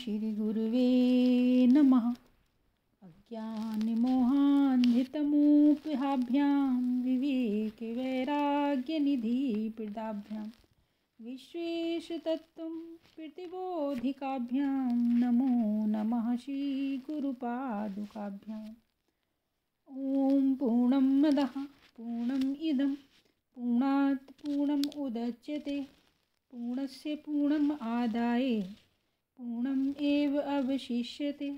श्रीगुरुवे नमः। अज्ञानमोहान्धितमोपहाभ्यां विवेकवैराग्यनिधिप्रदाभ्यां विश्वेशतत्त्वं प्रतिबोधिकाभ्यां नमो नमः श्रीगुरुपादुकाभ्याम्। ॐ पूर्णमदः पूर्णमिदं पूर्णात् पूर्णमुदच्यते पूर्णस्य पूर्णमादाय पूर्णमेव अवशिष्यते।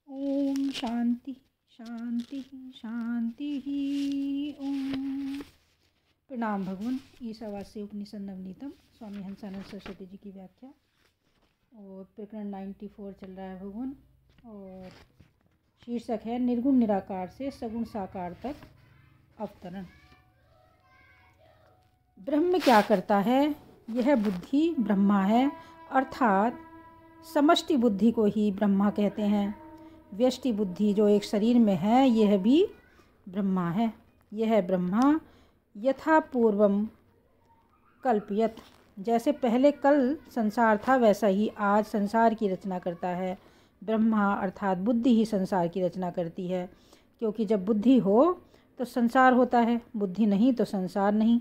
ओम शांति शांति शांति। ओम। प्रणाम भगवान। ईशावास्य उपनिषद नवनीतम स्वामी हंसानंद सरस्वती जी की व्याख्या और प्रकरण 94 चल रहा है भगवान। और शीर्षक है निर्गुण निराकार से सगुण साकार तक अवतरण। ब्रह्म क्या करता है? यह बुद्धि ब्रह्मा है, अर्थात समष्टि बुद्धि को ही ब्रह्मा कहते हैं। व्यष्टि बुद्धि जो एक शरीर में है यह भी ब्रह्मा है। यह ब्रह्मा यथा पूर्वम कल्पयत, जैसे पहले कल संसार था वैसा ही आज संसार की रचना करता है। ब्रह्मा अर्थात बुद्धि ही संसार की रचना करती है, क्योंकि जब बुद्धि हो तो संसार होता है, बुद्धि नहीं तो संसार नहीं।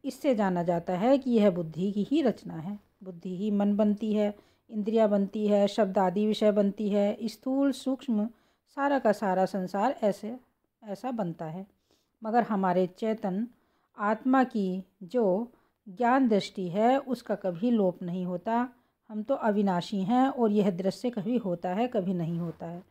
इससे जाना जाता है कि यह बुद्धि की ही रचना है। बुद्धि ही मन बनती है, इंद्रियां बनती है, शब्द आदि विषय बनती है। स्थूल सूक्ष्म सारा का सारा संसार ऐसा बनता है। मगर हमारे चेतन आत्मा की जो ज्ञान दृष्टि है उसका कभी लोप नहीं होता। हम तो अविनाशी हैं और यह दृश्य कभी होता है कभी नहीं होता है।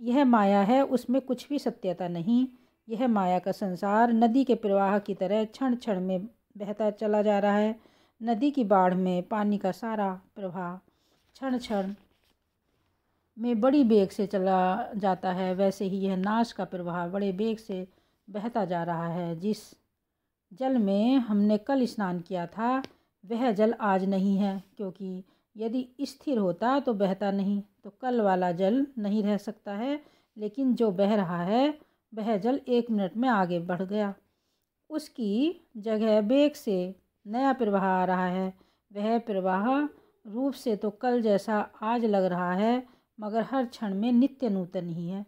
यह माया है, उसमें कुछ भी सत्यता नहीं। यह माया का संसार नदी के प्रवाह की तरह क्षण क्षण में बहता चला जा रहा है। नदी की बाढ़ में पानी का सारा प्रवाह क्षण क्षण में बड़ी वेग से चला जाता है, वैसे ही यह नाश का प्रवाह बड़े वेग से बहता जा रहा है। जिस जल में हमने कल स्नान किया था वह जल आज नहीं है, क्योंकि यदि स्थिर होता तो बहता नहीं, तो कल वाला जल नहीं रह सकता है। लेकिन जो बह रहा है वह जल 1 मिनट में आगे बढ़ गया, उसकी जगह वेग से नया प्रवाह आ रहा है। वह प्रवाह रूप से तो कल जैसा आज लग रहा है, मगर हर क्षण में नित्य नूतन ही है।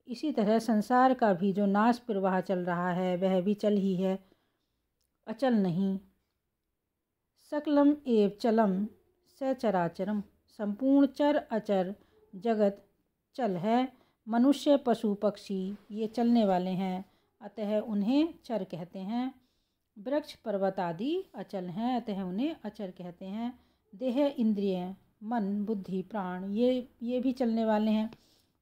इसी तरह संसार का भी जो नाश प्रवाह चल रहा है वह भी चल ही है, अचल नहीं। सकलम एव चलम सचराचरम, संपूर्ण चर अचर जगत चल है। मनुष्य पशु पक्षी ये चलने वाले हैं, अतः उन्हें चर कहते हैं। वृक्ष पर्वत आदि अचल हैं, अतः उन्हें अचर कहते हैं। देह इंद्रिय मन बुद्धि प्राण ये भी चलने वाले हैं।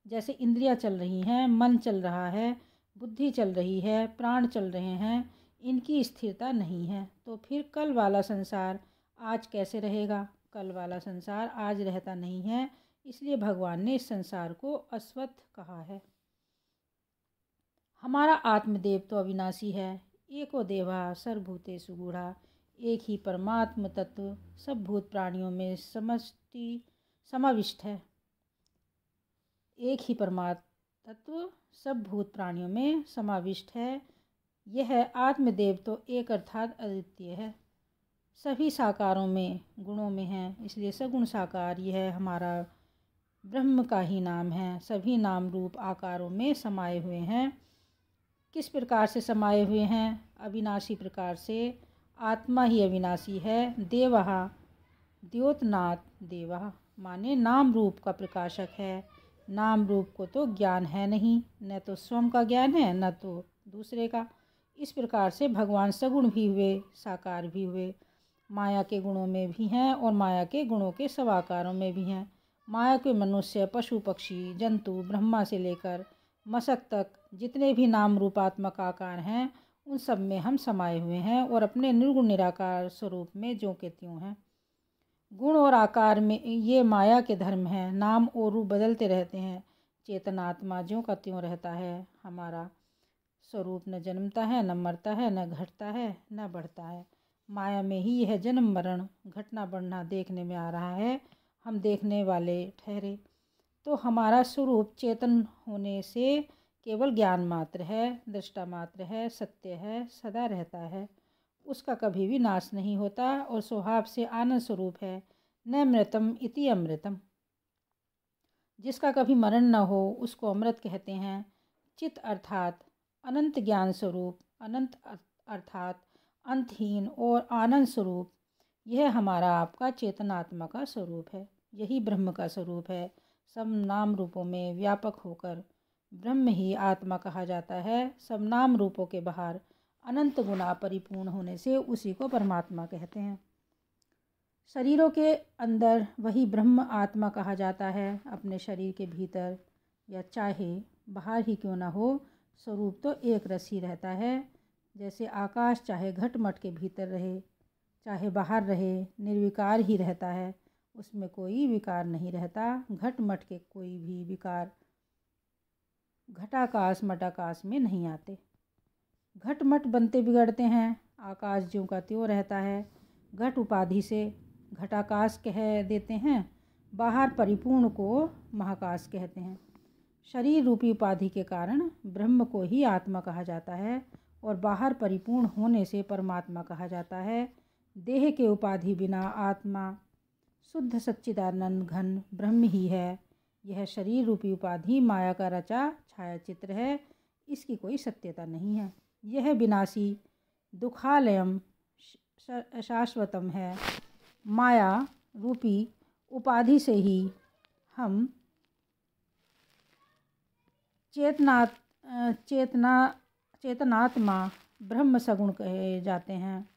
जैसे इंद्रियां चल रही हैं, मन चल रहा है, बुद्धि चल रही है, प्राण चल रहे हैं, इनकी स्थिरता नहीं है। तो फिर कल वाला संसार आज कैसे रहेगा? कल वाला संसार आज रहता नहीं है, इसलिए भगवान ने इस संसार को अश्वत्थ कहा है। हमारा आत्मदेव तो अविनाशी है। एको देवा सर्वभूतेषु गूढ़ा, एक ही परमात्म तत्व सब भूत प्राणियों में समाविष्ट है। एक ही परमात्म तत्व सब भूत प्राणियों में समाविष्ट है। यह आत्मदेव तो एक अर्थात अद्वितीय है, सभी साकारों में गुणों में है, इसलिए सगुण साकार यह हमारा ब्रह्म का ही नाम है। सभी नाम रूप आकारों में समाये हुए हैं। किस प्रकार से समाये हुए हैं? अविनाशी प्रकार से। आत्मा ही अविनाशी है। देवः द्योतनात् देवः, माने नाम रूप का प्रकाशक है। नाम रूप को तो ज्ञान है नहीं, न तो स्वयं का ज्ञान है न तो दूसरे का। इस प्रकार से भगवान सगुण भी हुए साकार भी हुए, माया के गुणों में भी हैं और माया के गुणों के सवाकारों में भी हैं। माया के मनुष्य पशु पक्षी जंतु ब्रह्मा से लेकर मशक तक जितने भी नाम रूपात्मक आकार हैं उन सब में हम समाये हुए हैं और अपने निर्गुण निराकार स्वरूप में ज्यों के त्यों हैं। गुण और आकार में ये माया के धर्म हैं। नाम और रूप बदलते रहते हैं। चेतन आत्मा ज्यों का त्यों रहता है। हमारा स्वरूप न जन्मता है न मरता है, न घटता है न बढ़ता है। माया में ही यह जन्म मरण घटना बढ़ना देखने में आ रहा है। हम देखने वाले ठहरे तो हमारा स्वरूप चेतन होने से केवल ज्ञान मात्र है, दृष्टा मात्र है, सत्य है, सदा रहता है, उसका कभी भी नाश नहीं होता और स्वभाव से आनंद स्वरूप है। न मृतम इति अमृतम, जिसका कभी मरण न हो उसको अमृत कहते हैं। चित अर्थात अनंत ज्ञान स्वरूप, अनंत अर्थात अंतहीन और आनंद स्वरूप, यह हमारा आपका चेतनात्मा का स्वरूप है। यही ब्रह्म का स्वरूप है। सब नाम रूपों में व्यापक होकर ब्रह्म ही आत्मा कहा जाता है। सब नाम रूपों के बाहर अनंत गुना परिपूर्ण होने से उसी को परमात्मा कहते हैं। शरीरों के अंदर वही ब्रह्म आत्मा कहा जाता है। अपने शरीर के भीतर या चाहे बाहर ही क्यों ना हो, स्वरूप तो एक रस ही रहता है। जैसे आकाश चाहे घटमट के भीतर रहे चाहे बाहर रहे, निर्विकार ही रहता है, उसमें कोई विकार नहीं रहता। घटमट के कोई भी विकार घटाकाश मटाकाश में नहीं आते। घटमट बनते बिगड़ते हैं, आकाश ज्यों का त्यों रहता है। घट उपाधि से घटाकाश कह देते हैं, बाहर परिपूर्ण को महाकाश कहते हैं। शरीर रूपी उपाधि के कारण ब्रह्म को ही आत्मा कहा जाता है और बाहर परिपूर्ण होने से परमात्मा कहा जाता है। देह के उपाधि बिना आत्मा शुद्ध सच्चिदानंद घन ब्रह्म ही है। यह शरीर रूपी उपाधि माया का रचा छाया चित्र है, इसकी कोई सत्यता नहीं है। यह विनाशी दुखालयम शाश्वतम है। माया रूपी उपाधि से ही हम चेतनात्मा ब्रह्म सगुण कहे जाते हैं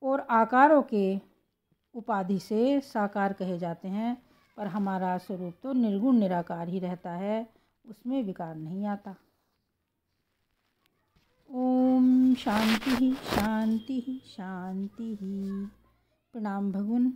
और आकारों के उपाधि से साकार कहे जाते हैं। पर हमारा स्वरूप तो निर्गुण निराकार ही रहता है, उसमें विकार नहीं आता। ओम शांति ही शांति ही शांति ही। प्रणाम भगुन।